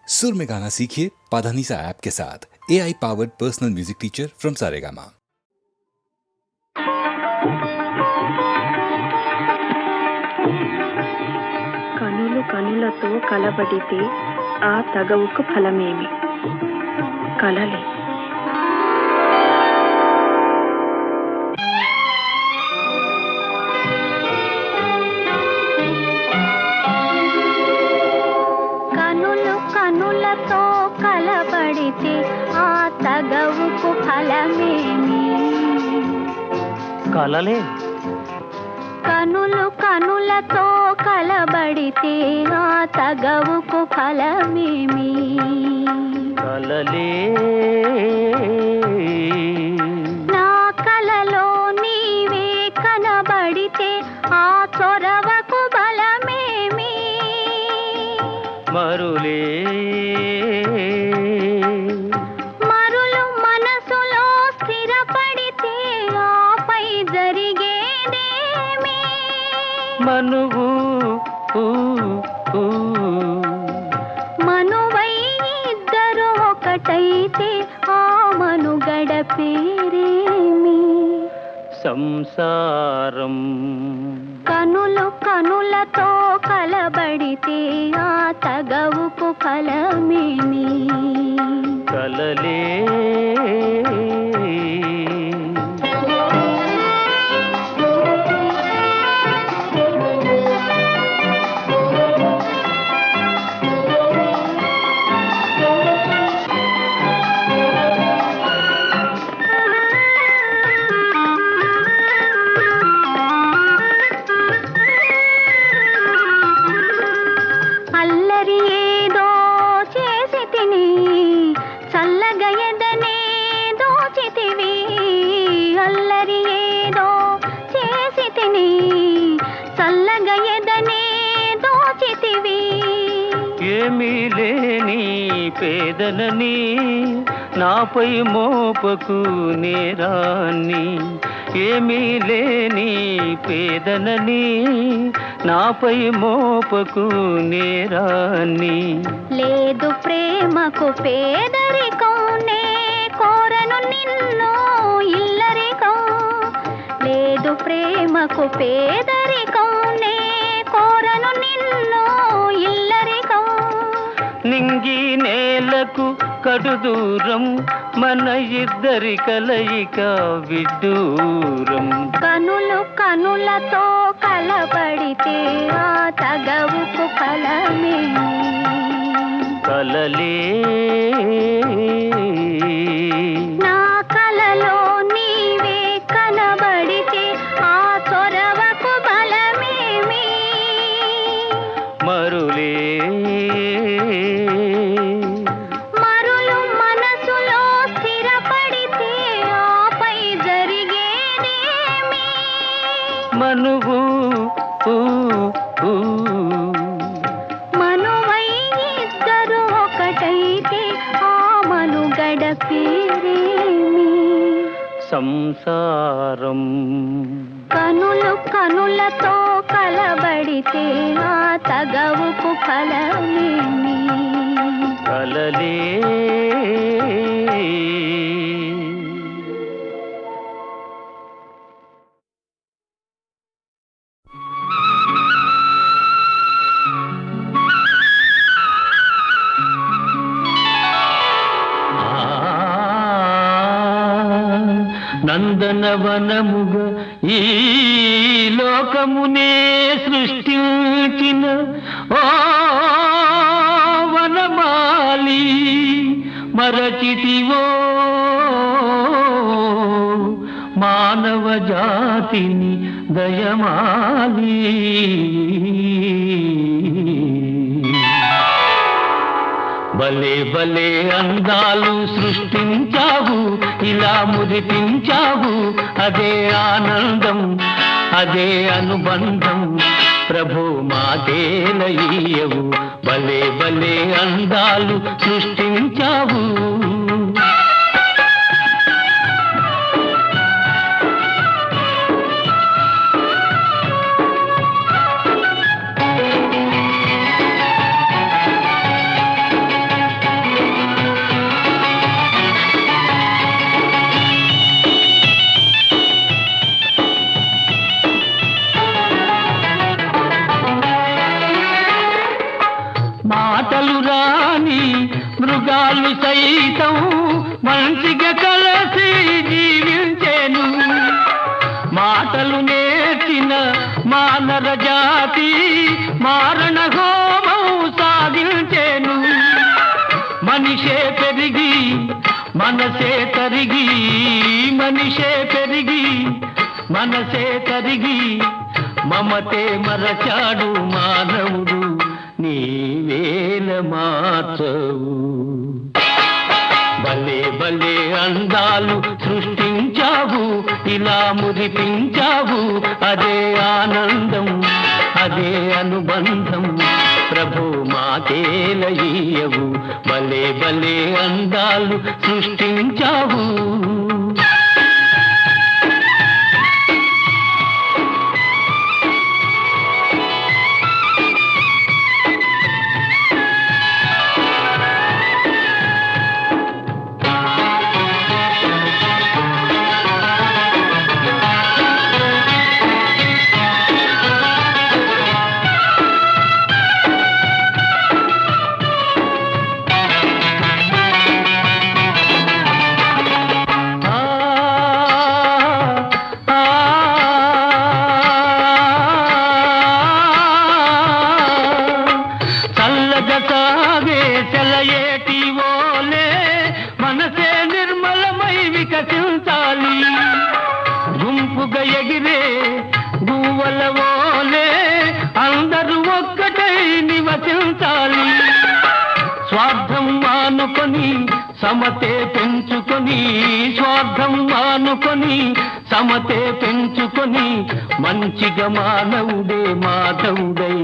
सुर में गाना सीखिए पाधानीसा ऐप के साथ। AI powered personal music teacher from Saregama. కనులు కనులతో కలబడితే ఆ తగవుకు ఫలమేమి? కలలే. కనులు కనులతో కలబడితే ఆ తగవుకు ఫలమేమి? కలలే. కనులు కనులతో కలబడితే ఆ తగవుకు ఫలమేమి? కలలే. నా కలలో నీవే కనబడితే ఆ చొరవకు బలమేమి? మరులే. మరులు మనసులో స్థిరపడితే ఆపై జరిగేదేమి? మనువు మనువై ఇద్దరు ఒకటైతే ఆ మనుగడ పేరేమి? సంసారం. కనులు కనులతో కలబడితే ఆ తగవుకు ఫలమేమి? కలలే. అల్లరి ఏదో చేసి తిని చల్లగా ఎదనే దోచితివి. అల్లరి ఏదో చేసి తిని చల్లగా ఎదనే దోచితివి. ఏమీ లేని పేదలని నాపై మోపకు నేరాన్ని. ఏమీ లేని పేదలని నాపై మోపకు నేరాన్ని. లేదు ప్రేమకు పేదరికం, నే కోరను నిన్ను ఇల్లరికం. లేదు ప్రేమకు పేదరికం, నే కోరను నిన్ను ఇల్లరికం. నింగి నేలకు కడు దూరం, మన ఇద్దరి కలయిక విడ్డూరం. కనులు కనులతో కలబడితే ఆ తగవుకు ఫలమేమి? కలలే. నా కలలో నీవే కనబడితే ఆ చొరవకు బలమేమి? మరులే. మరులు మనసులో స్థిరపడితే ఆపై జరిగేదేమి? మనువు మనువై ఇద్దరు ఒకటైతే ఆ మనుగడ పేరేమి? సంసారం. కనులు కనులతో కలబడితే ఆ తగవుకు ఫలమేమి? కలలే. నందనవనముగ ఈ లోకమునే సృష్టించిన ఓ వనమాలి, మరచితివో మానవ జాతిని దయమాలి. భలే భలే అందాలు సృష్టించావు, ఇలా మురిపించావు. అదే ఆనందం, అదే అనుబంధం. ప్రభు మాతేలయ్యవు. భలే భలే అందాలు సృష్టించావు. మాటలు రాని మృగాలు సైతం మంచిగా కలిసి జీవించేను. మాటలు నేర్చిన మానవ జాతి మారణ హోమం సాగించేను. మనిషే పెరిగి మనసే తరిగి, మనిషే పెరిగి మనసే తరిగి, మమతే మరచాడు మానవుడు, నీవేల మార్చవు. భలే భలే అందాలు సృష్టించావు, ఇలా మురిపించావు, అదే ఆనందం, అదే అనుబంధం, ప్రభు మాకేలయ్యవు. భలే భలే అందాలు సృష్టించావు. సాగే సెలయేటి ఓలే మనసే నిర్మలమై వికసించాలి. గుంపుగా ఎగిరే గువ్వల ఓలే అందరూ ఒక్కటై నివసించాలి. స్వార్థం మానుకొని సమతే పెంచుకొని, స్వార్థం మానుకొని సమతే పెంచుకొని, మంచిగా మానవుడే మాధవుడై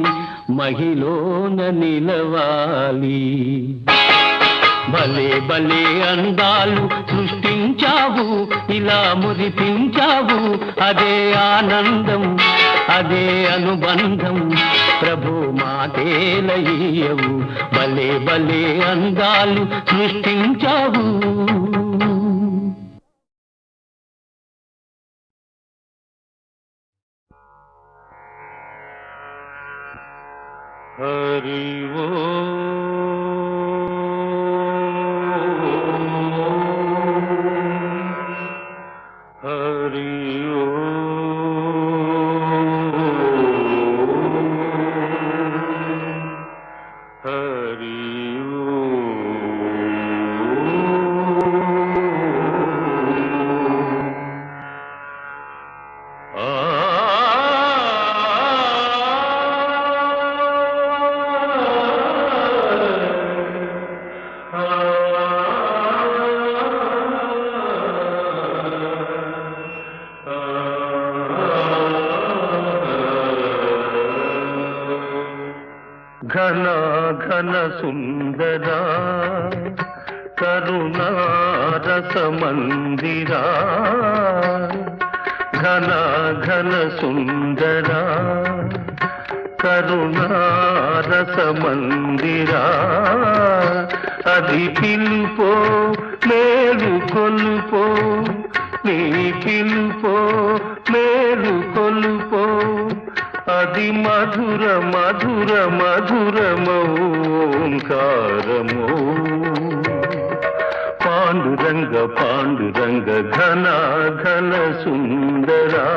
మహిళన నిలవాలి. భలే భలే అందాలు సృష్టించావు, ఇలా మురిపించావు, అదే ఆనందం, అదే అనుబంధం, ప్రభు మాకేలయ్యవు. భలే భలే అందాలు సృష్టించావు. హరి హరి హరి ఘన ఘన సుందరా కరుణారస మందిరా, ఘన ఘన సుందరా కరుణారస మందిరా, అది పిలుపో మేలు కొలుపో, నీ పిలుపో మేలు కొలుపో, అది మధుర మధుర మధురమోంకారమో. పాండురంగ పాండురంగ ఘన ఘన సుందరా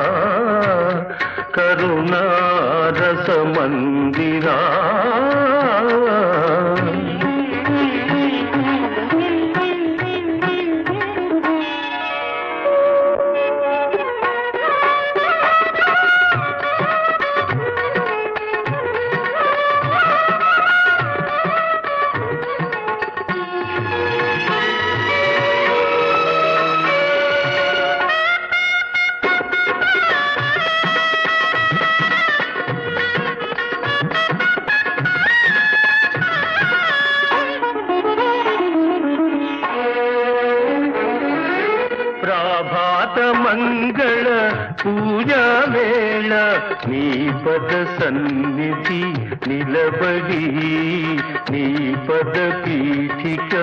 కరుణారస మందిరా. మంగళ పూజా వేళ నీ పద సన్నిధి నిలబడి, నీ పద పీఠిక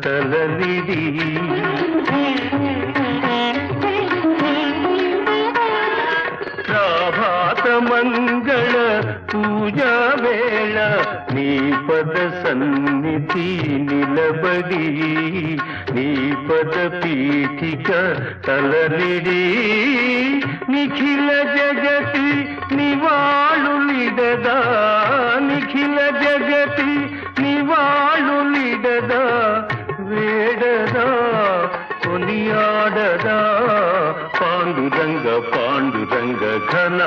తలనిడి, ప్రభాత మంగళ పూజా వేళ నీ పద సన్నిధి నిలబడి నీ పద పీఠిక తలనిడి నిఖిల జగతి నివాళులిడదా నిఖిల జగతి నివాళులిడదా వేడదా కొనియాడదా పాండురంగ పాండురంగ ఘన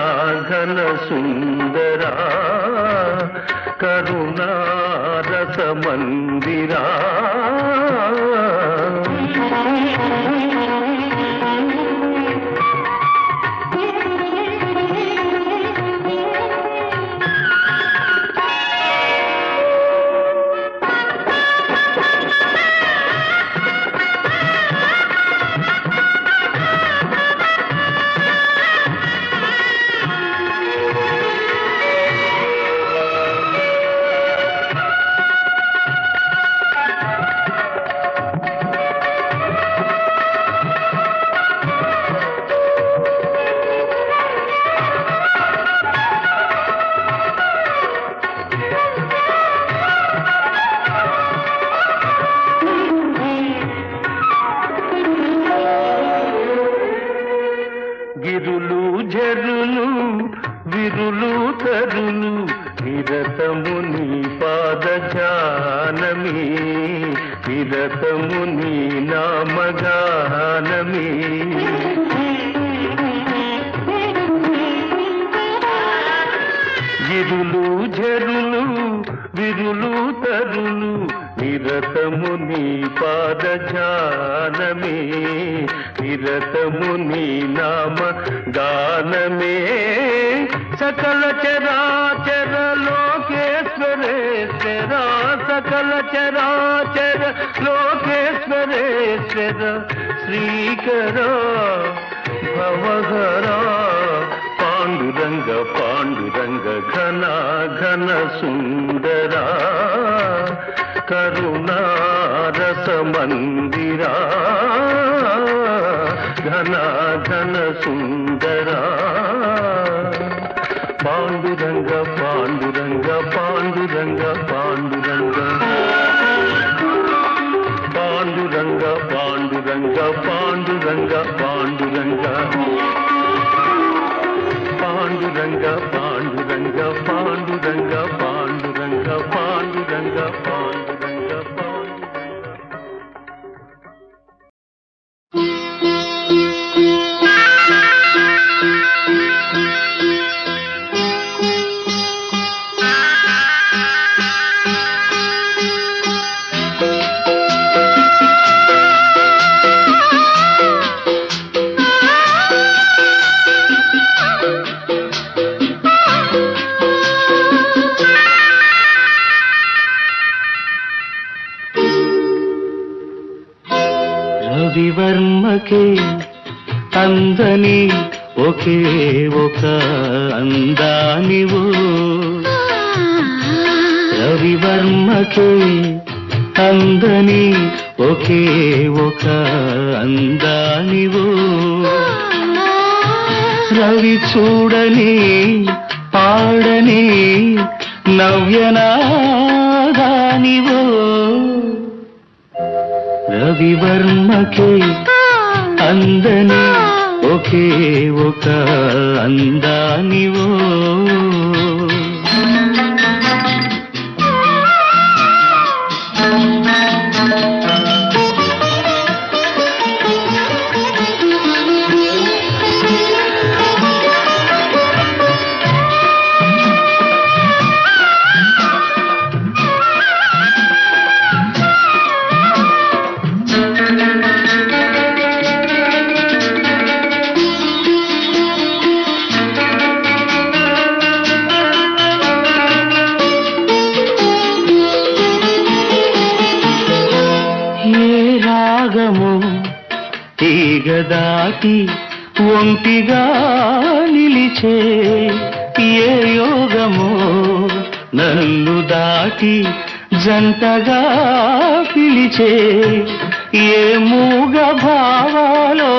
ఘన సుందరా కరుణారస మందిరా గిరులు జరులు విరులు తరులు నిరతము నీ పాదజానమే నిరతము నీ నామగానమే గిరులు జరులు విరులు తరులు నిరతము నీ పాదజానమే నిరతము నీ నామ గానమే సకల చరాచర లోకేశ్వరేశ్వర సకల చరాచర లోకేశ్వరేశ్వర శ్రీకర భవహరా పాండురంగ పాండురంగ ఘన ఘన సుందరా కరుణారస మందిరా ఘన ఘన సుందరా పాండురంగ పాండురంగ పాండురంగ పాండురంగ పాండురంగ పాండురంగ పాండురంగ పాండురంగ పాండురంగ పాండురంగ పాండురంగ పాండురంగ పాండురంగ పాండురంగ రవివర్మకే అందని ఒకే ఒక అందానివు రవివర్మకే అందని ఒకే ఒక అందానివు రవి చూడని పాడని నవ్యనాదానివు రవివర్మకే అందని ఒకే ఒక అందానివో తీగదాటి ఒంటిగా నిలిచే ఏ యోగమో నన్ను దాటి జంటగా పిలిచే ఏ మూగ భావాలో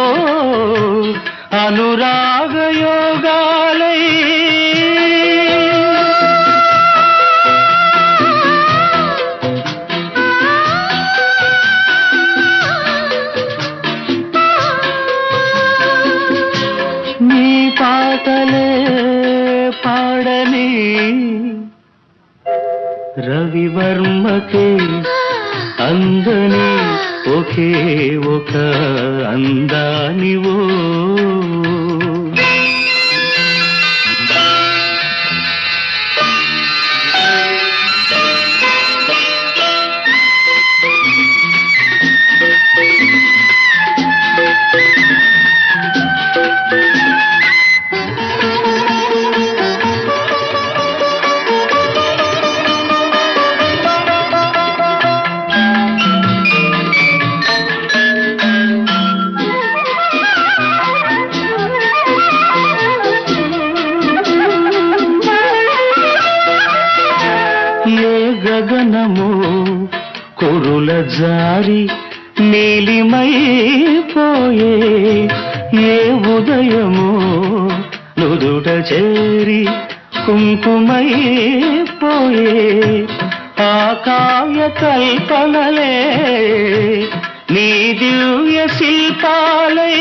అనురాగ యోగాలై అందని ఒకే ఒక అందానివో గగనము కురుల జారి నీలిమైపోయే ఏ ఉదయము నుదుట చేరి కుంకుమైపోయే ఆ కావ్య కల్పనలే నీ దివ్య శిల్పాలే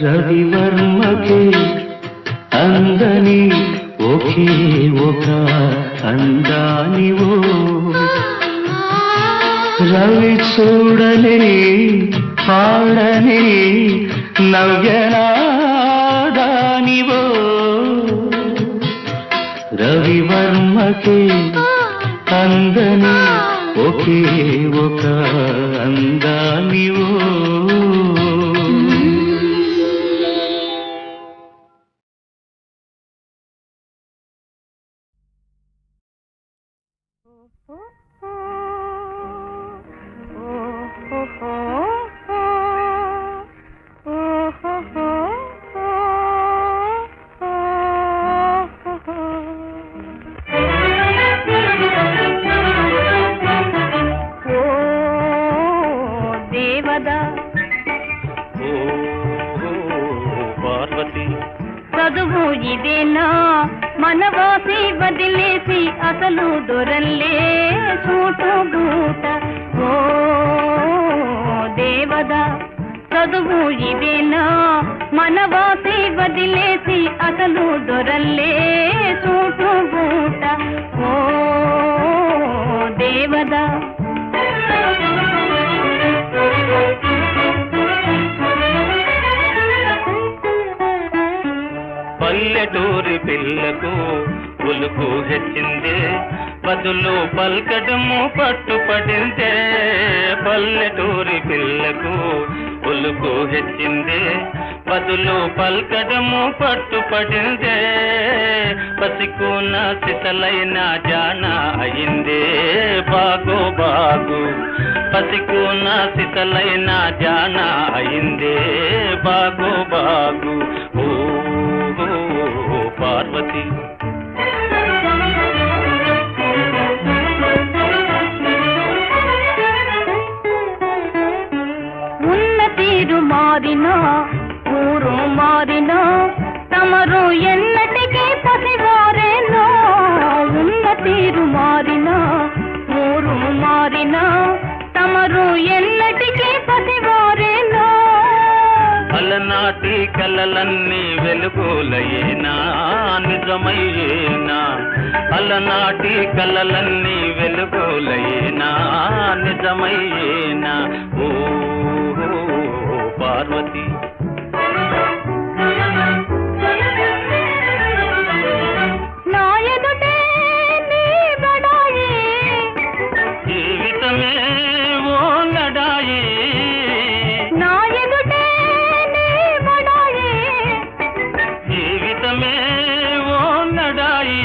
రవివర్మకే అందని ఒకే ఒక అందానివో రవి చూడని పాడని నవ్యనాదానివో రవివర్మకే అందని ఒకే ఒక అందానివో చదువు ఇదేనా మనవాసి వదిలేసి అసలు దొరల్లే చూటు బూట ఓ దేవదా చదువు ఇదేనా మనవాసి వదిలేసి అసలు దొరల్లే చూటు బూట ఓ దేవదా పల్లెటూరి పిల్లకు ఉలుకు హెచ్చిందే బదులు పల్కడము పట్టుపడిందే పల్లెటూరి పిల్లకు ఉలుకు హెచ్చిందే బదులు పల్కడము పట్టుపడిందే పసికున్న సిసలైన జాన అయిందే బాగు బాగు పసికున్న సిసలైన జాన అయిందే బాగు బాగు ఓ పార్వతి ఉన్న తీరు మారినా ఊరు మారినా తమరు ఎన్నటికీ పసివారేనో ఉన్న తీరు మారినా ఊరు మారినా తమరు ఎన్నటికీ పసివారేనో అలనాటి కలలన్నీ వెలుగులయేనా నిజమయ్యేనా అలనాటి కలలన్నీ వెలుగులయేనా నిజమయ్యేనా ఓ పార్వతి జీవితమే ఓ లడాయి జీవితమే ఓ లడాయి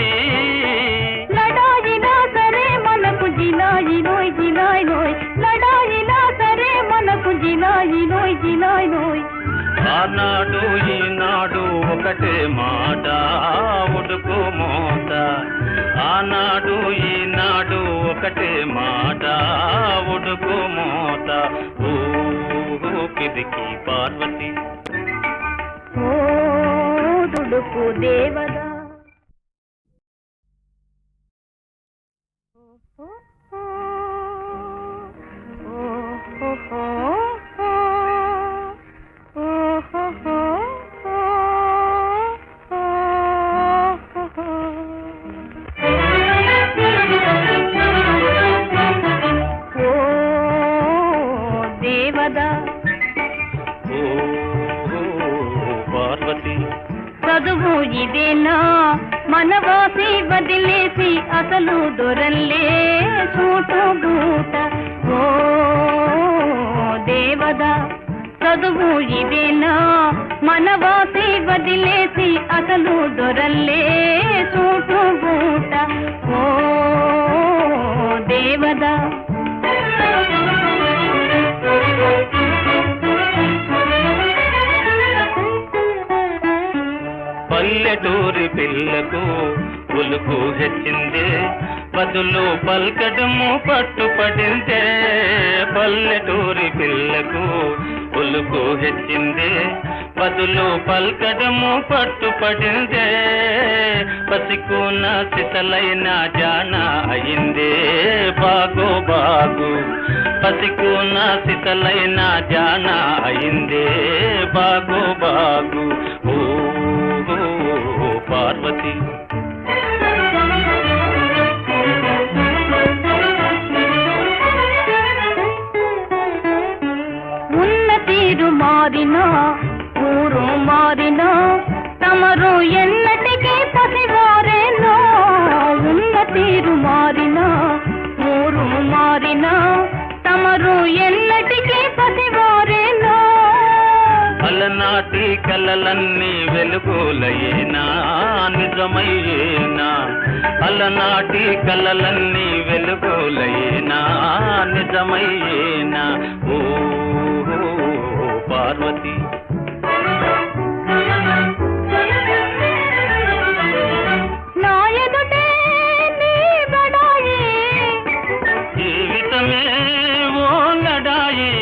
లడాయినా సరే మనకు జిలాయి నోయ్ జిలాయి నోయ్ లడాయినా సరే మనకు జిలాయి నోయ్ జిలాయి నోయ్ ఆనాడు ఈనాడు ఒకటే మాట ఉడుకు మోత ఆనాడు ఈనాడు ఒకటే మాట ఉడుకు మోత ఓ పిదికి పార్వతి ఓ దుడుకు దేవదా చదువు ఇదేనా మనవాసి వదిలేసి అసలు దొరల్లే సూటు బూట ఓ దేవదా చదువు ఇదేనా మనవాసి వదిలేసి అసలు దొరల్లే సూటు బూట ఓ దేవదా పల్లెటూరి పిల్లకు ఉలుకు హెచ్చిందే బదులు పల్కడము పట్టుపడిందే పల్లెటూరి పిల్లకు ఉలుకు హెచ్చిందే బదులు పల్కడము పట్టుపడిందే పసికున్న సిసలైన జాన అయిందే బాగో బాగు పసికున్న సిసలైన జాన అయిందే బాగో బాగు ఓ పార్వతి ఉన్న తీరు మారినా ఊరు మారినా తమరు ఎన్నటికీ పసివారేనో ఉన్న తీరు మారినా ఊరు మారినా తమరు ఎన్నటికీ పసివారేనో అలనాటి కలలన్నీ వెలుగులయేనా నిజమయ్యేనా అలనాటి కలలన్నీ వెలుగులయేనా నిజమయ్యేనా ఓ పార్వతి జీవితమే ఓ లడాయి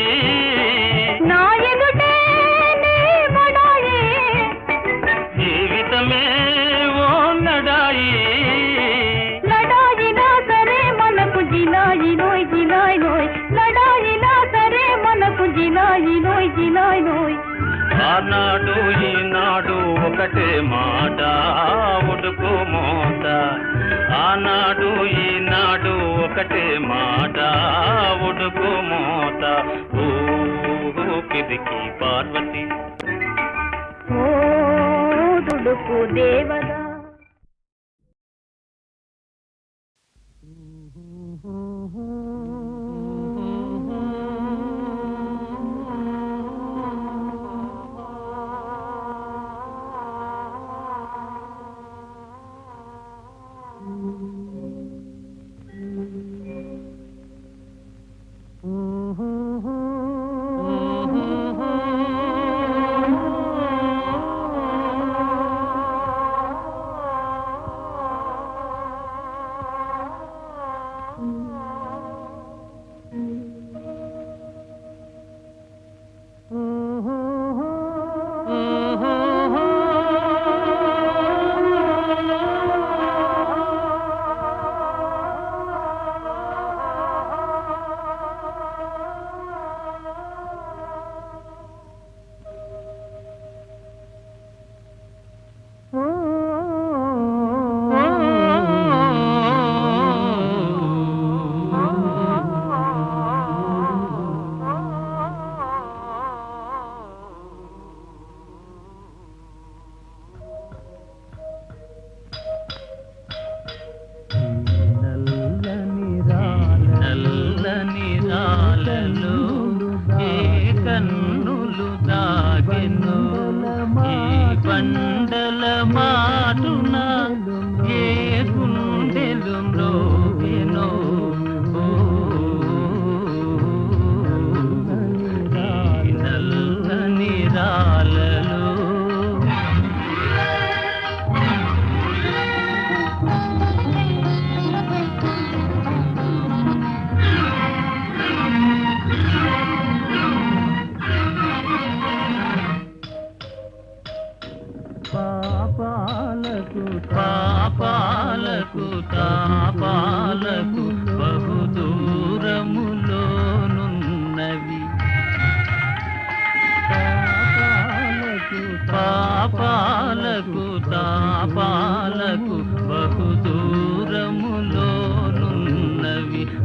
జీవితమే ఓ లడాయి లడాయినా సరే మనకు జిలాయి నోయ్ జిలాయి నోయ్ లడాయినా సరే మనకు జిలాయి నోయ్ జిలాయి నోయ్ ఆనాడు ఈనాడు ఒకటే మాట ఉడుకు మోత ఆనాడు ఈనాడు ఒకటే మాట ఉడుకు మోత ఊపిరికి పార్వతి ఓ దుడుకు దేవదా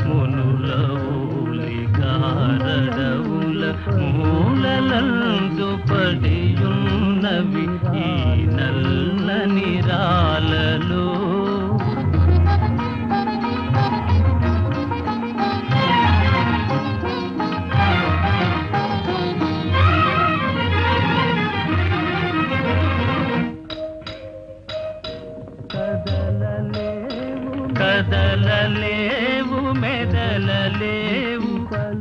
మునుల ఊలి గారడవుల మూలలందు పడియున్నవి ఈ నల్లని రాలలో. కదలలేవు మెదలలేవు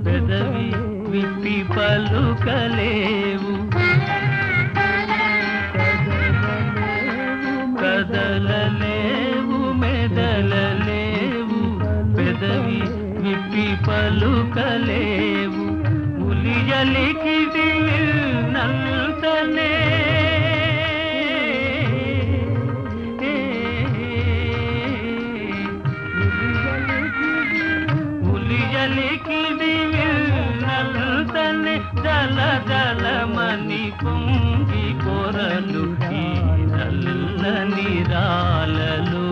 పెదవి విప్పి పలుకలేవు. కదలలేవు మెదలలేవు పెదవి విప్పి పలుకలేవు. ఉలియలికి నంతనే జల జలమని పొంగి కొరలు ఈ నల్లని రాలలో.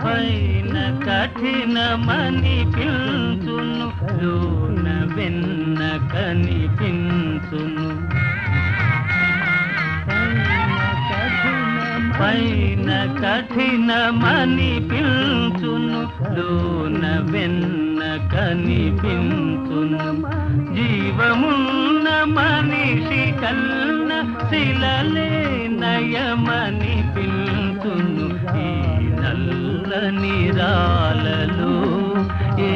పైన కఠినమని పిలుచును లోన వెన్న కనిపించును. పైన కఠినమని పిలుచును లోన వెన్న కనిపించును. జీవమున్న మనిషి కన్న శిలలే నయమని పిలుచును ఈ నల్లని రాలలో. ఏ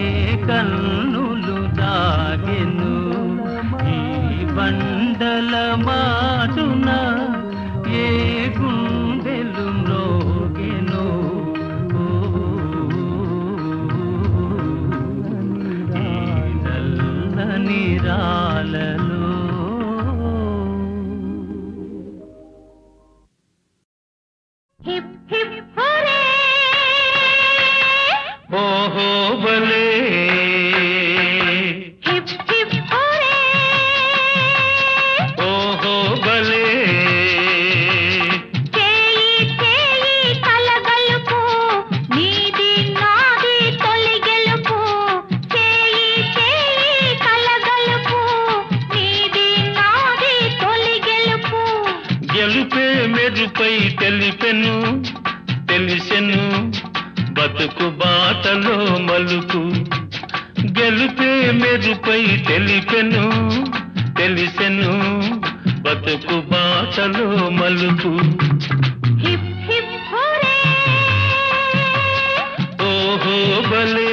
కన్నులు దాగెను ఈ బండల మాటున, ఏ గుండెలు మ్రోగెను ఈ నల్లని రాలలో. హిప్ హిప్ హోరే ఓహో బలే హిప్ హిప్ హోరే ఓహో బలే. చేయి చేయి కలగలుపు నీది నాది తొలి గెలుపు. చేయి చేయి కలగలుపు నీది నాది తొలి గెలుపు. గెలుపే మెరుపై తెలిపెను తెలిసెను బతుకు బాటలో మలుపు. గెలుపే మెరుపై తెలిపెను తెలిసెను బతుకు బాటలో మలుపు. హిప్ హిప్ హోరే ఓహో బలే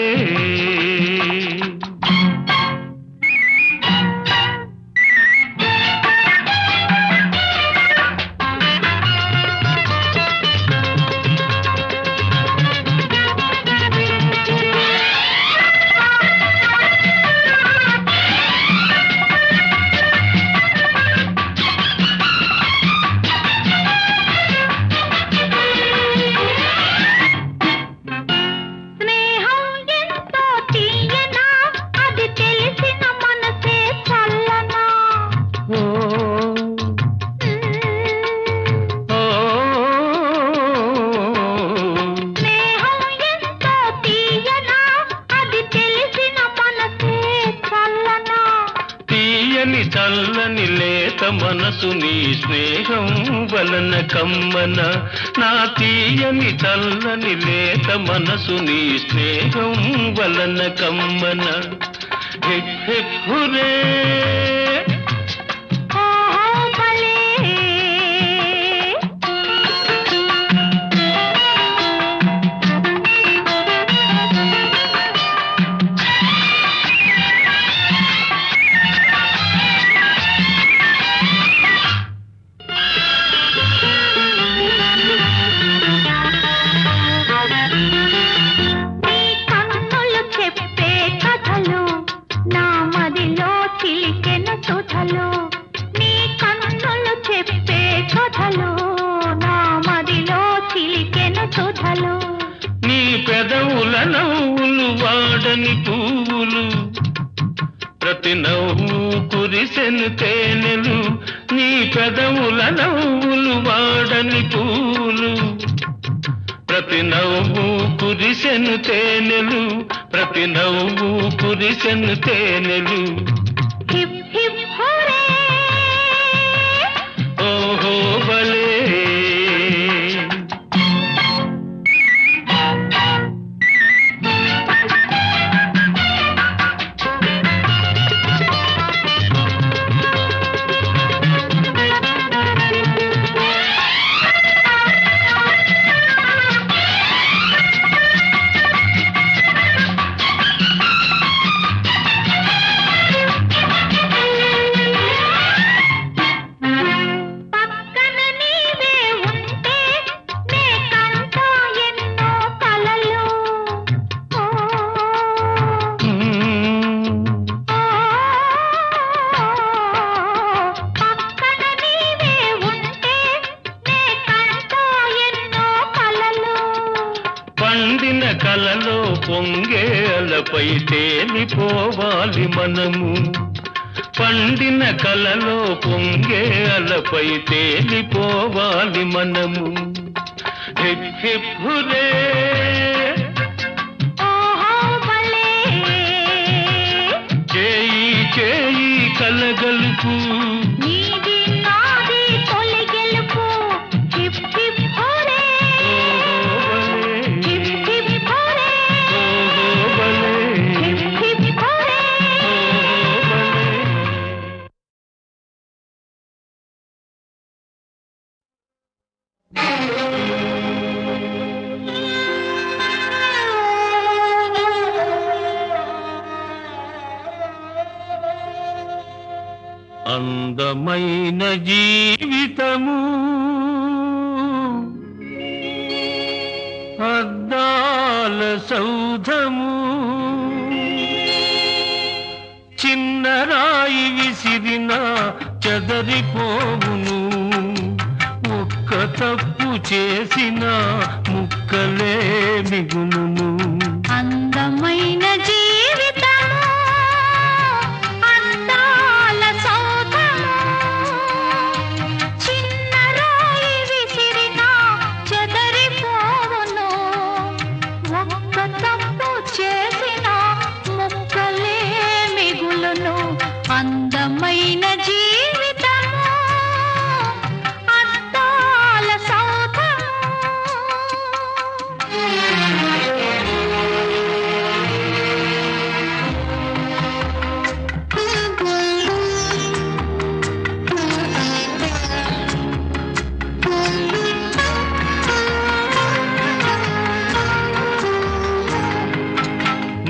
చల్లని లేత మనసు నీ స్నేహం వలన కమ్మన. నా తీయని చల్లని లేత మనసు నీ స్నేహం వలన కమ్మన. హిప్ హిప్ హురే కన్నులు చెప్పే కథలు నా మదిలో చిలికెన వాడని పువ్వులు, ప్రతి నవ్వు కురిసెను తేనెలు, నీ పెదవుల నవ్వులు వాడని పువ్వులు, ప్రతి నవ్వు కురిసెను తేనెలు, ప్రతి నవ్వు కురిసెను తేనెలు. హిప్ హిప్ హోరే, ఓహో బలే. పక్కన నీవే ఉంటే నే కంటా ఎన్నో కలలు. ఓ, పక్కన నీవే ఉంటే నే కంటా ఎన్నో కలలు. పండిన కలలో పొంగే అలపై తేలిపోవాలి మనము, పండిన కలలో పొంగే అలపై తేలిపోవాలి మనము. హిప్ హిప్ హురే, ఓహో భలే, చేయి చేయి కలగలుపు, నీది నాది తొలి గెలుపు. Hip hip Hore, hip hip Hore, hip hip Hore. అందమైన జీవితము అద్దాల సౌధము, చిన్న రాయి విసిరిన చెదరిపోవును, ఒక్క తప్పు చేసిన ముక్కలే మిగులును. అందమైన జీవితము అందాల సౌధము, చిన్న రాయి విసిరినా చెదరిపోవును, ఒక్క తప్పు చేసినా ముక్కలే మిగులును. అందమైన జీవితము అద్దాల సౌధము.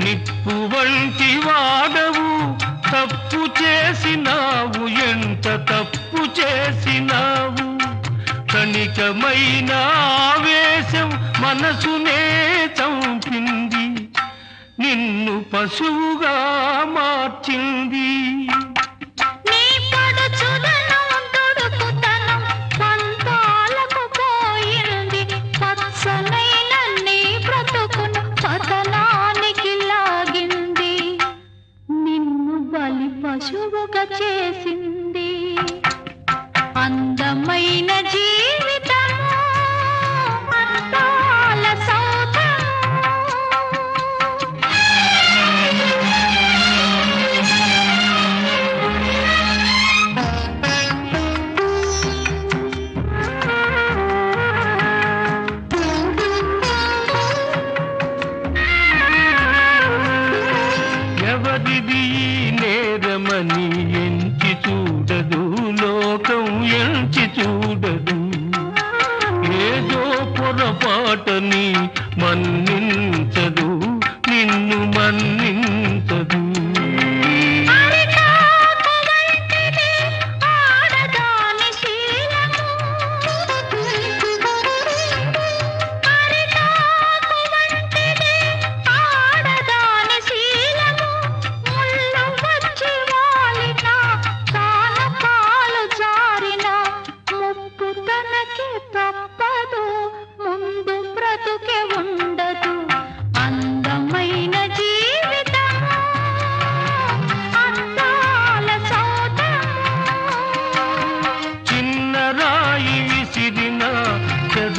నిప్పు వంటి వాడవు, తప్పు చేసినావు, ఎంత తప్పు చేసినావు, క్షణికమైన ఆవేశం మనసునే చంపింది, నిన్ను పశువుగా మార్చింది. నీ పడుచుదనం దుడుకుతనం పంతాలకు పోయింది, పచ్చనైన నీ బ్రతుకును పతనానికి లాగింది, నిన్ను బలి పశువుగా చేసింది. అందమైన జీవితము అందాల సౌధము.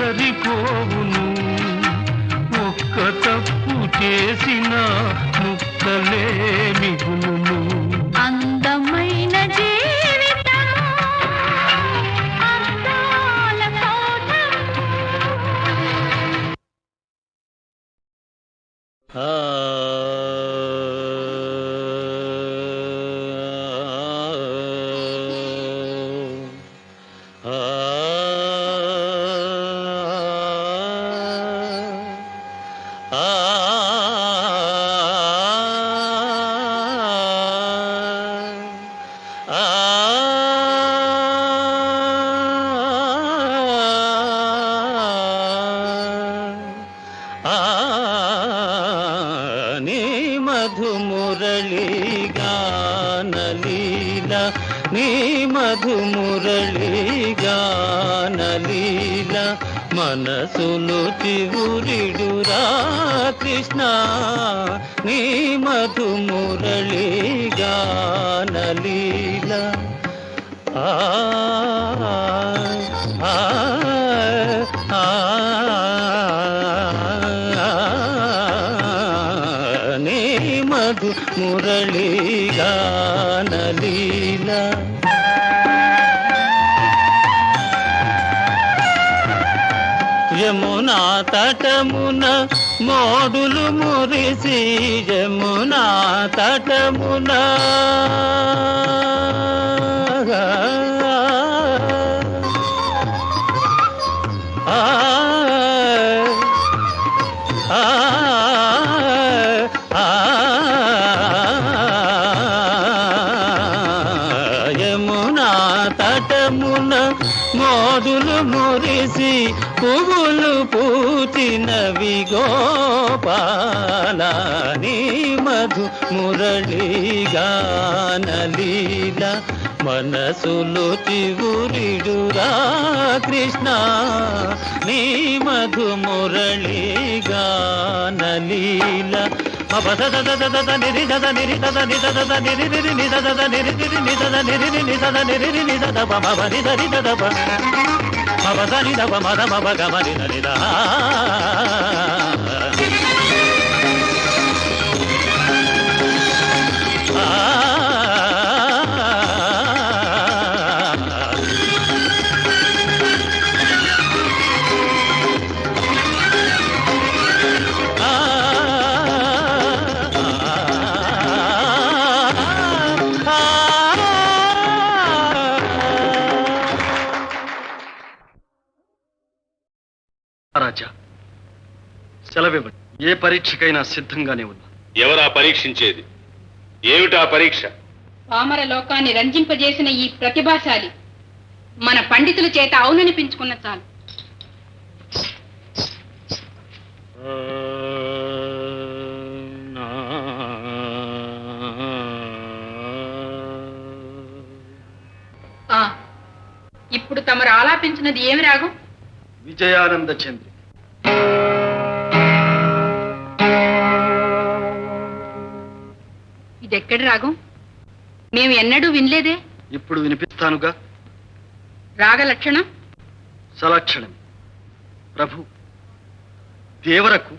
సరిపోవును. ఒక్క తప్పు చేసిన ముక్కలే మిగులును. అందమైన జీవితము అందాల తోటము. నీ మధుమురళి గానలీల, నీ మధుమురళి గానలీల, మనసులు చివురిడురా కృష్ణ. నీ మధుమురళి గానలీల. ఆ ఆ ఆ నీ మధు మురళి గానలీల. యమునా తటమున మోడులు మురిసి, యమునా తటమున యమునా తటమున మోదులు మురిసి, పువ్వులు పూచినవి గోపాల. నీ మధు మురళి గానలీల, మనసులు చివురిడురా కృష్ణ. నీ మధు మురళి గానలీల. రాజా, సెలవివ్వండి. ఏ పరీక్షకైనా సిద్ధంగానే ఉన్నా. ఎవరా పరీక్షించేది? ఏమిటా పరీక్ష? పామర లోకాన్ని రంజింపజేసిన ఈ ప్రతిభాశాలి మన పండితుల చేత అవుననిపించుకున్న చాలు. ఇప్పుడు తమరు ఆలాపించినది ఏమి రాగం? విజయానంద చంద్రి. ఇదెక్కడి రాగం? మేము ఎన్నడూ వినలేదే. ఇప్పుడు వినిపిస్తానుగా. రాగ లక్షణం సలక్షణం. ప్రభు, దేవరకు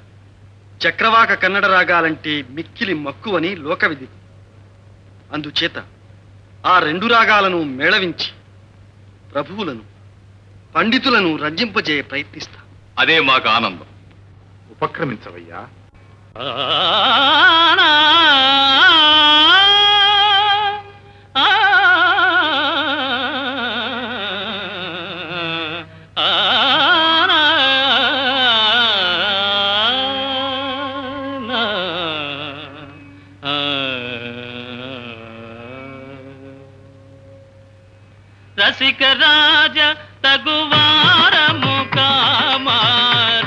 చక్రవాక కన్నడ రాగాలంటే మిక్కిలి మక్కువని లోకవిధి. అందుచేత ఆ రెండు రాగాలను మేళవించి ప్రభువులను పండితులను రంజింపజేయ ప్రయత్నిస్తా. అదే మాకు ఆనందం. ఉపక్రమించవయ్యా. రసిక రాజ తగువారము కామా,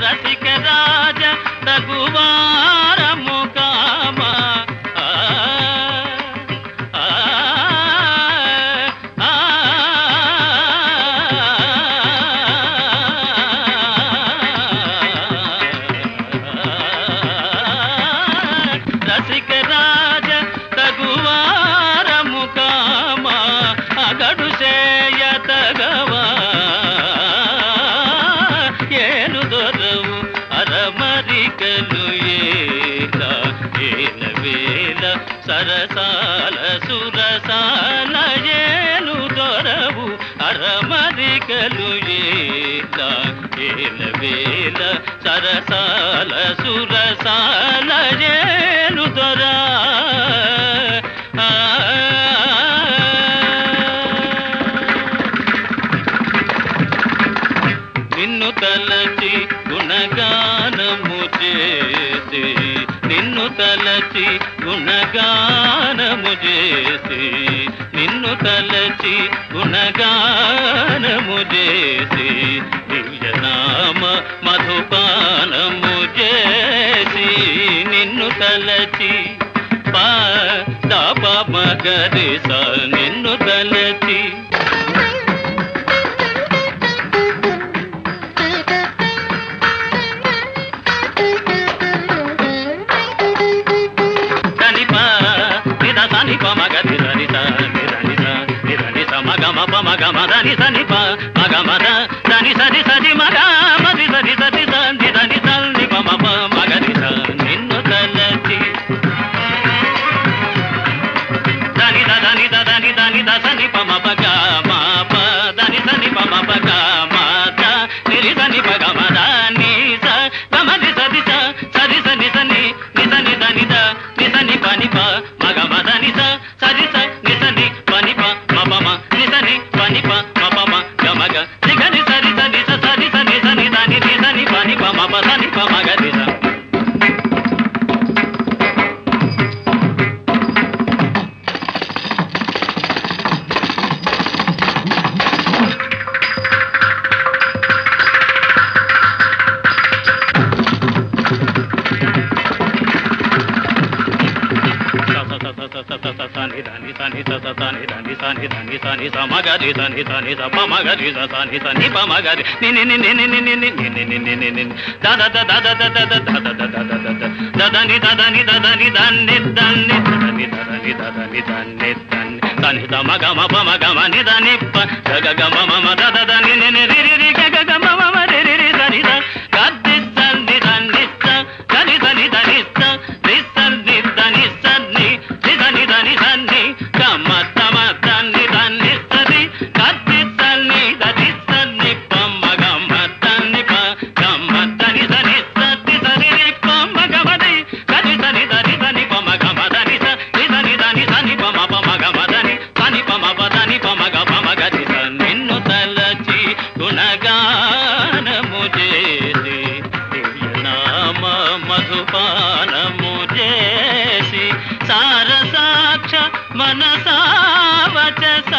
రసిక రాజ తగువారము కామా. రసిక రాజ తగువారము కామా, అగడు చేయతగవా. ఏ మరికలు ఏల వేల సరసాల సురసాల ఏలు దొరా నిన్ను తలచి గుణగానము చేసి నిన్ను తలచి గుణగానము చేసి నిన్ను తలచి గుణగానము చేసి దివ్యనామ మధుపానము చేసి నిన్ను తలచి దాప మగరిస నిన్ను తలచి మగమ దని సని ప మగమద దని సరి సరి మగ మది సరి సరి దని దని సని ప మప మగరి స నిన్ను తలచి దని దని దని దని సని ప మప గ మ ప దని సని ప మప గ మ ద నిరి సని ప గ మ ద ని స గమ ని సరి స సరి సని సని ని సని దని ద ని సని ప ని ప మగమ దని స సరి స ని సని ప ని ప మప మ ని సని పని ప మప మ గమగ సిగని సరి సని స సరి సని సని దని ని సని పని ప మప సని ప మగరి స మగరి సని సని స ప మగరి స సని సని ప మగరి ని ని ని ని ని ని ని ని ని ని ని ని ని the the the the the the the the the the the the the ని ద ద ని ద ద ని ద ని ద ని ద ని ద ని ద ని ద ని ద ని ద మ గ మ ప మ గ మ ని ద ని ప గ గ గ మ మ మ ద ద ద ని ని ని రి రి రి గ గ గ మ మ మ రి రి రి ద ని ద గ ది స ని ద ని స ద ని ద ని ద ని స రి స ని ద ని స ని రి ద ని ద ని స ని గ మ త మ ద ని ద ని స రి గ ది స ని ద ని స ని ప మ గ మ ద ని ప గ మ ద ని ద ని స ది స రి రి ప మ గ మ ది గ ది స ని ద ని ద ని ప మ గ మ ద ని స రి ద ని ద ని స ని ప మ ప మ గ మ ద ని స ని ప మ ప ద ని ప మ గ ప మ గ ది స నిన్ను తలచి గుణగానము చేసి దివ్యనామ మధుపానము చేసి సారసాక్ష మనసా వచస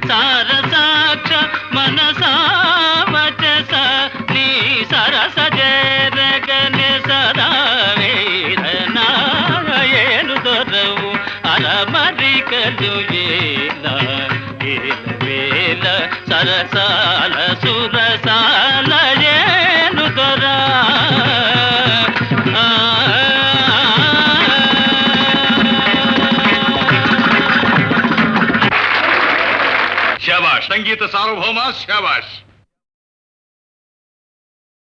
సారసాక్ష మనసా వచస నీ సరస జరగని సదా వేదనాయలు దొరవు అరమరికలు ఏల వేల సరసాల సురసాల ఏలు దొరా శాబాష్ సంగీత సార్వభౌమ శాబాష్